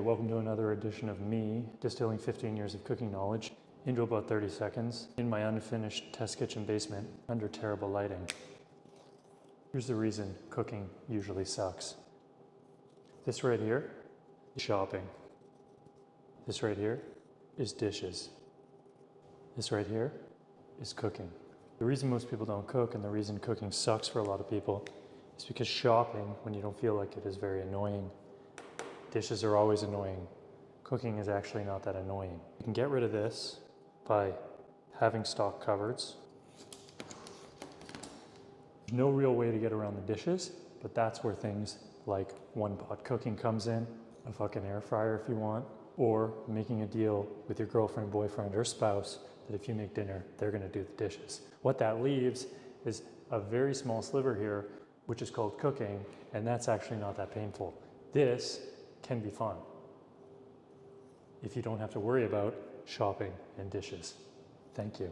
Welcome to another edition of me distilling 15 years of cooking knowledge into about 30 seconds in my unfinished test kitchen basement under terrible lighting. Here's the reason cooking usually sucks. This right here is shopping. This right here is dishes. This right here is cooking. The reason most people don't cook and the reason cooking sucks for a lot of people is because shopping, when you don't feel like it, is very annoying. Dishes are always annoying. Cooking is actually not that annoying. You can get rid of this by having stock cupboards. There's no real way to get around the dishes, but that's where things like one pot cooking comes in, a fucking air fryer if you want, or making a deal with your girlfriend, boyfriend, or spouse that if you make dinner, they're gonna do the dishes. What that leaves is a very small sliver here, which is called cooking, and that's actually not that painful. This can be fun if you don't have to worry about shopping and dishes. Thank you.